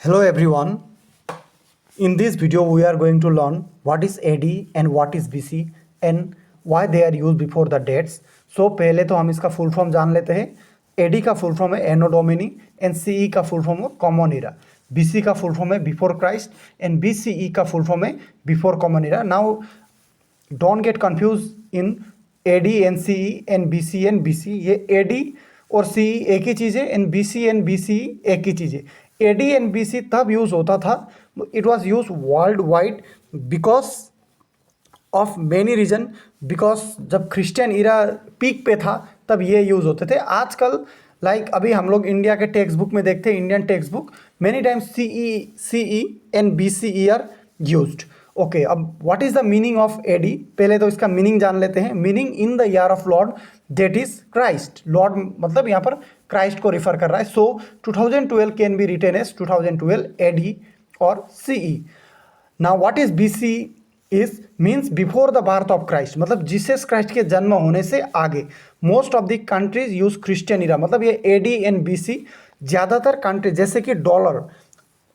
Hello everyone. In this video we are going to learn what is AD and what is BC and why they are used before the dates. So पहले तो हम इसका full form जान लेते हैं. AD का full form है एनो Duminy and CE का फुल फॉर्म है कॉमन इरा. BC का फुल फॉर्म है बिफोर क्राइस्ट एंड BCE का फुल फॉर्म है before common Ira. Now don't get confuse in AD and CE and BC and BC. ये AD or CE एक ही चीज़ है एंड BC एंड BCE एक ही चीज़ है. AD एंड BC तब यूज़ होता था, it was use world wide because of many reason. Because जब क्रिश्चियन इरा पीक पे था तब ये यूज़ होते थे. आजकल लाइक अभी हम लोग इंडिया के टेक्स्ट बुक में देखते हैं, Indian textbook many times CE and BCE are used. Okay, अब what is the meaning of AD? पहले तो इसका मीनिंग जान लेते हैं. Meaning in the year of lord that is Christ. Lord मतलब यहाँ पर क्राइस्ट को रिफर कर रहा है. So 2012 can be written as 2012 AD or CE. Now what is BC is means before the birth of Christ, मतलब Jesus Christ के जन्म होने से आगे. Most of the countries use Christian era, मतलब ये AD एंड BC ज़्यादातर country जैसे कि डॉलर.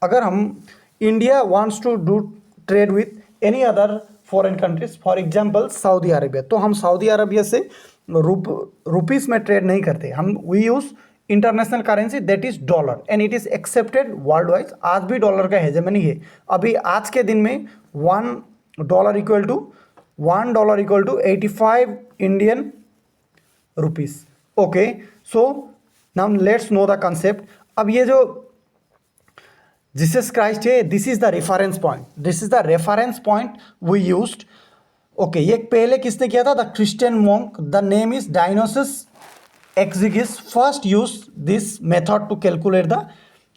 अगर हम India wants to do trade with any other foreign countries, for example Saudi Arabia, तो हम सऊदी अरेबिया से रुपीस में ट्रेड नहीं करते. हम we use international currency that is dollar and it is accepted world wise. आज भी dollar का हेजेमनी है. अभी आज के दिन में $1 equal to 85 Indian rupees. Okay, so now let's know the concept. अब ये जो जीसस क्राइस्ट है, this is the reference point. This is the reference point we used. Okay, ये पहले किसने किया था? The Christian monk, the name is Dionysius Exiguus, first use this method to calculate the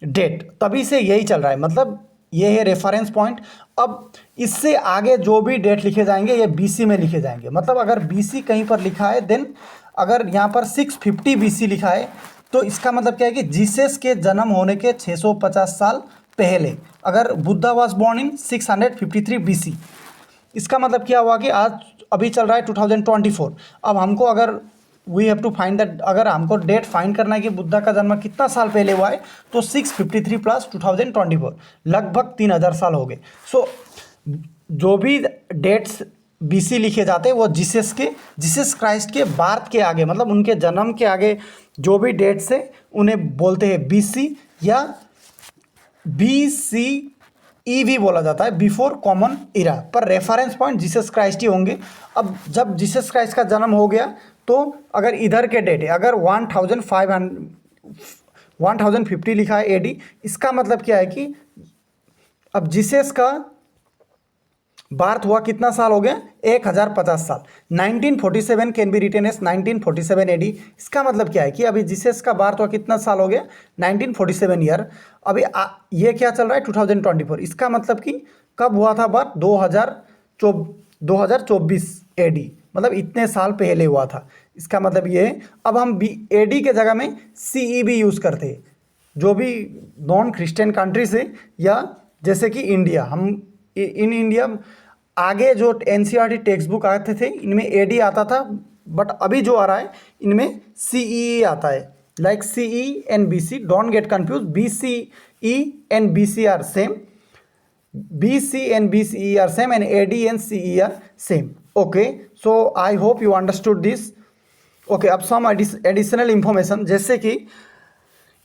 date. तभी से यही चल रहा है, मतलब ये है रेफरेंस पॉइंट. अब इससे आगे जो भी डेट लिखे जाएंगे ये BC में लिखे जाएंगे. मतलब अगर BC कहीं पर लिखा है, देन अगर यहाँ पर 650 BC लिखा है तो इसका मतलब क्या है कि जीसस के जन्म होने के 650 साल पहले. अगर Buddha was born in 653 BC, इसका मतलब क्या हुआ कि आज अभी चल रहा है 2024. अब हमको अगर we have to find that, अगर हमको डेट फाइंड करना है कि बुद्धा का जन्म कितना साल पहले हुआ है, तो 653 प्लस 2024 लगभग 3000 साल हो गए. सो जो भी डेट्स BC लिखे जाते हैं वो जीसस क्राइस्ट के बार्थ के आगे, मतलब उनके जन्म के आगे जो भी डेट्स है उन्हें बोलते हैं BC या BCE भी बोला जाता है, बिफोर कॉमन इरा. पर रेफरेंस पॉइंट जीसस क्राइस्ट ही होंगे. अब जब जीसस क्राइस्ट का जन्म हो गया तो अगर इधर के डेट है, अगर 1050 लिखा है AD, इसका मतलब क्या है कि अब जीसस का बार्थ हुआ कितना साल हो गया? 1050 साल. 1947 can be written as 1947 AD. इसका मतलब क्या है कि अभी जीसस का बार्थ हुआ कितना साल हो गया? 1947 ईयर. अभी ये क्या चल रहा है? 2024. इसका मतलब कि कब हुआ था बार्थ? 2024 AD, मतलब इतने साल पहले हुआ था. इसका मतलब ये है. अब हम AD के जगह में CE भी यूज़ करते हैं. जो भी नॉन क्रिश्चियन कंट्रीज है या जैसे कि इंडिया, हम इन इंडिया आगे जो NCERT टेक्स्ट बुक आते थे इनमें AD आता था, बट अभी जो आ रहा है इनमें CE आता है. Like CE and BC, don't get confuse. BCE and BC are same, BC and BCE are same and AD and CE are same. Okay, so I hope you understood this. Okay, अब some additional information, जैसे कि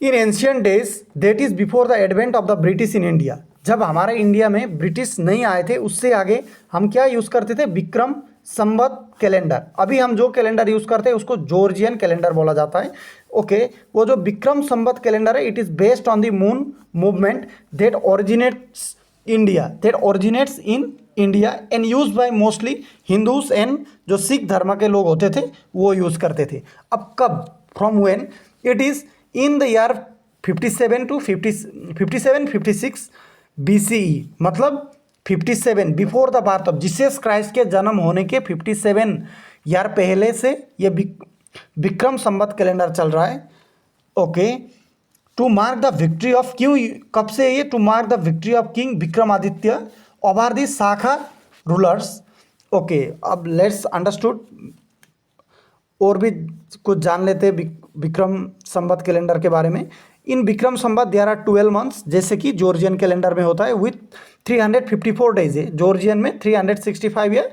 in ancient days that is before the advent of the British in India, जब हमारे India में British नहीं आए थे उससे आगे हम क्या यूज़ करते थे? विक्रम संवत कैलेंडर. अभी हम जो कैलेंडर यूज़ करते हैं उसको जॉर्जियन कैलेंडर बोला जाता है. ओके, वो जो विक्रम संवत कैलेंडर है, it is based on the moon movement that originates in India and use by mostly Hindus and जो सिख धर्म के लोग होते थे वो यूज़ करते थे. अब कब? From when? It is in the year 5756 BCE, मतलब 57 before the birth of Jesus Christ के जन्म होने के 57 ईयर पहले से ये विक्रम संवत कैलेंडर चल रहा है. Okay, to mark the victory of, क्यों कब से ये? To mark the victory of king Vikramaditya over the Shaka rulers. Okay, अब लेट्स अंडरस्टूड और भी कुछ जान लेते हैं विक्रम संवत कैलेंडर के बारे में. इन Vikram Samvat there are 12 months, जैसे कि जॉर्जियन कैलेंडर में होता है, विथ 354 डेज है। जॉर्जियन में 365 या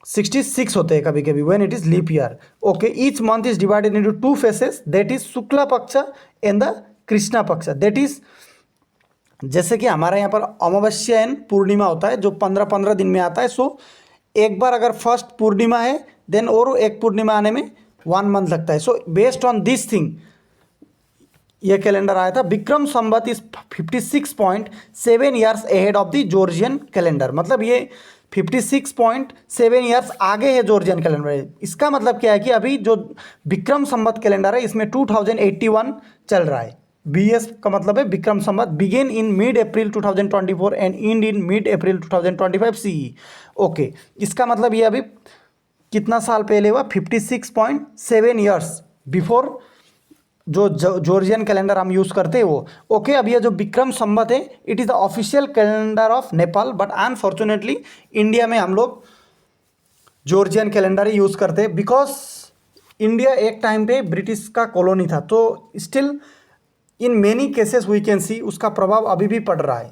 66 होते हैं कभी कभी when it is leap year. Okay, each month is divided into two phases, that is Shukla Paksha and the Krishna पक्ष। दैट इज, जैसे कि हमारे यहाँ पर अमावस्या एंड पूर्णिमा होता है जो 15-15 दिन में आता है। सो एक बार अगर फर्स्ट पूर्णिमा है देन और एक पूर्णिमा आने में 1 मंथ लगता है। So based on this thing ये कैलेंडर आया था। Vikram Samvat is 56.7 years ahead of the Georgian calendar. मतलब ये 56.7 ईयर्स आगे है जॉर्जियन कैलेंडर। इसका मतलब क्या है कि अभी जो विक्रम संवत कैलेंडर है इसमें 2081 चल रहा है। BS का मतलब है Vikram Samvat, begin in mid April 2024 end end in mid April 2025 CE। Okay, इसका मतलब ये अभी कितना साल पहले हुआ, 56.7 ईयर्स बिफोर जो जॉर्जियन कैलेंडर हम यूज़ करते हैं वो। ओके, अब ये जो विक्रम संवत है it is the official calendar of Nepal, but unfortunately India में हम लोग जॉर्जियन कैलेंडर ही यूज़ करते हैं, बिकॉज इंडिया एक टाइम पे ब्रिटिश का कॉलोनी था। तो still in many cases we can see उसका प्रभाव अभी भी पड़ रहा है।